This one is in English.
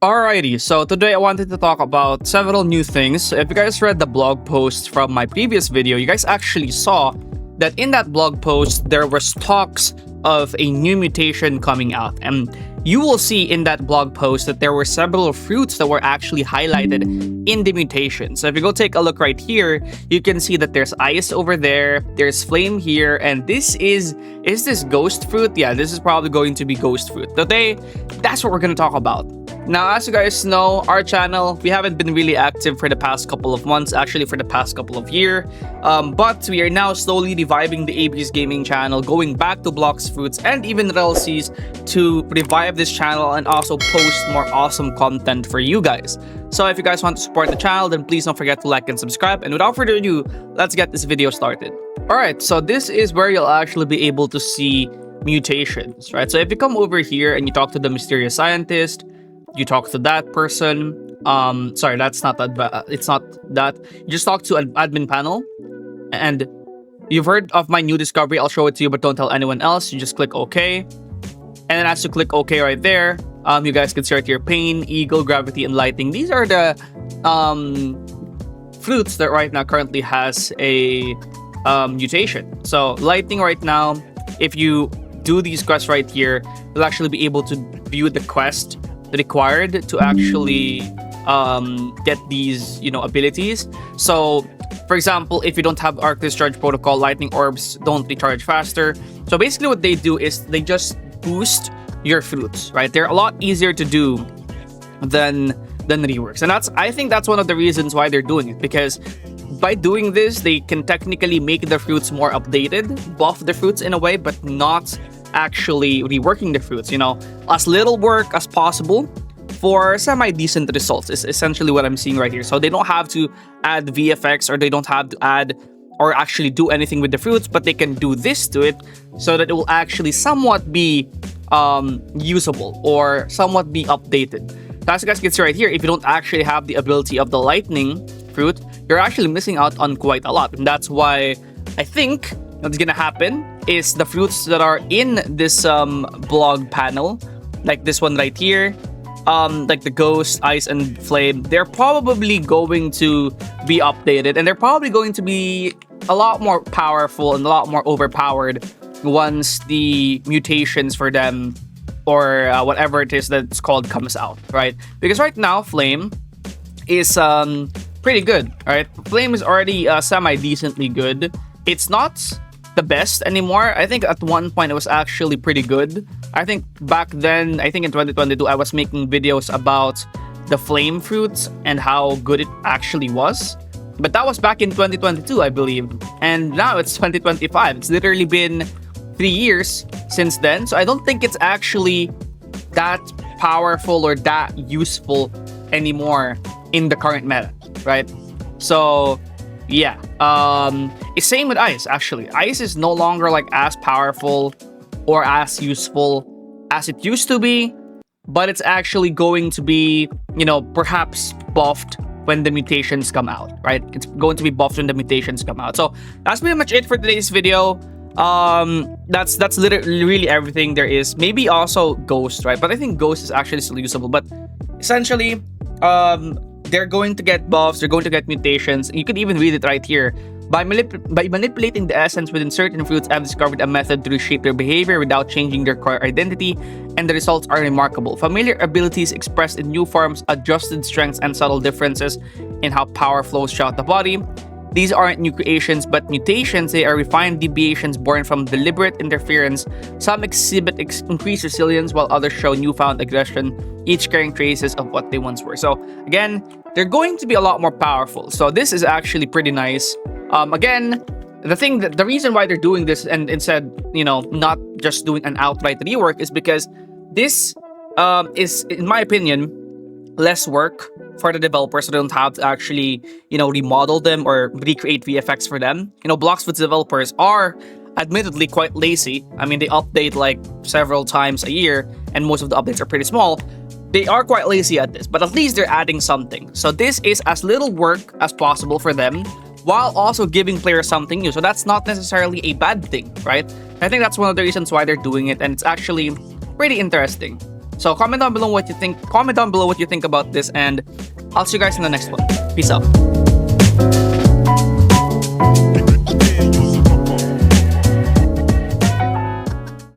Alrighty, so today I wanted to talk about several new things. If you guys read the blog post from my previous video, you guys actually saw that in that blog post there was talks of a new mutation coming out, and you will see in that blog post that there were several fruits that were actually highlighted in the mutation. So if you go take a look right here, you can see that there's ice over there, there's flame here, and this is this ghost fruit? Yeah, this is probably going to be ghost fruit. Today, that's what we're going to talk about. Now, as you guys know, our channel, we haven't been really active for the past couple of months, actually for the past couple of years. But we are now slowly reviving the AB's gaming channel, going back to bloxfruits and even RLCs to revive this channel and also post more awesome content for you guys. So if you guys want to support the channel, then please don't forget to like and subscribe. And without further ado, let's get this video started. Alright, so this is where you'll actually be able to see mutations, right? So if you come over here and you talk to the mysterious scientist, you talk to that person. Sorry, that's not that. It's not that. You just talk to an admin panel, and you've heard of my new discovery. I'll show it to you, but don't tell anyone else. You just click OK, and then as you click OK right there, you guys can see right here: pain, eagle, gravity, and lighting. These are the fruits that right now currently has a mutation. So lighting right now, if you do these quests right here, you'll actually be able to view the quest required to actually get these abilities. So for example, if you don't have arc discharge protocol, lightning orbs don't recharge faster. So basically what they do is they just boost your fruits, right? They're a lot easier to do than reworks, and I think that's one of the reasons why they're doing it, because by doing this they can technically make the fruits more updated, buff the fruits in a way, but not actually reworking the fruits, as little work as possible for semi-decent results is essentially what I'm seeing right here. So they don't have to add VFX, or they don't have to add or actually do anything with the fruits, but they can do this to it so that it will actually somewhat be usable or somewhat be updated. As you guys can see right here, if you don't actually have the ability of the lightning fruit, you're actually missing out on quite a lot, and that's why I think what's gonna happen is the fruits that are in this blog panel, like this one right here, like the ghost, ice, and flame, they're probably going to be updated, and they're probably going to be a lot more powerful and a lot more overpowered once the mutations for them, or whatever it is that's called, comes out, right? Because right now flame is pretty good, right? Flame is already semi-decently good. It's not the best anymore. I think at one point it was actually pretty good. I think back then, I think in 2022, I was making videos about the flame fruits and how good it actually was. But that was back in 2022, I believe. And now it's 2025. It's literally been 3 years since then. So I don't think it's actually that powerful or that useful anymore in the current meta, right? So yeah, it's same with ice. Actually, ice is no longer like as powerful or as useful as it used to be, but it's actually going to be, perhaps buffed when the mutations come out, right? It's going to be buffed when the mutations come out. So that's pretty much it for today's video. That's literally really everything there is. Maybe also ghost, right? But I think ghost is actually still usable. But essentially, they're going to get buffs, they're going to get mutations. You could even read it right here. By manipulating the essence within certain fruits, I've discovered a method to reshape their behavior without changing their core identity, and the results are remarkable. Familiar abilities expressed in new forms, adjusted strengths, and subtle differences in how power flows throughout the body. These aren't new creations, but mutations. They are refined deviations born from deliberate interference. Some exhibit increased resilience, while others show newfound aggression, each carrying traces of what they once were. So again, they're going to be a lot more powerful. So this is actually pretty nice. Again, the reason why they're doing this and instead, not just doing an outright rework, is because this is, in my opinion, less work for the developers, so they don't have to actually, remodel them or recreate VFX for them. Bloxfruits developers are admittedly quite lazy. I mean, they update like several times a year, and most of the updates are pretty small. They are quite lazy at this, but at least they're adding something. So this is as little work as possible for them, while also giving players something new. So that's not necessarily a bad thing, right? I think that's one of the reasons why they're doing it, and it's actually pretty interesting. So comment down below what you think. Comment down below what you think about this, and I'll see you guys in the next one. Peace out.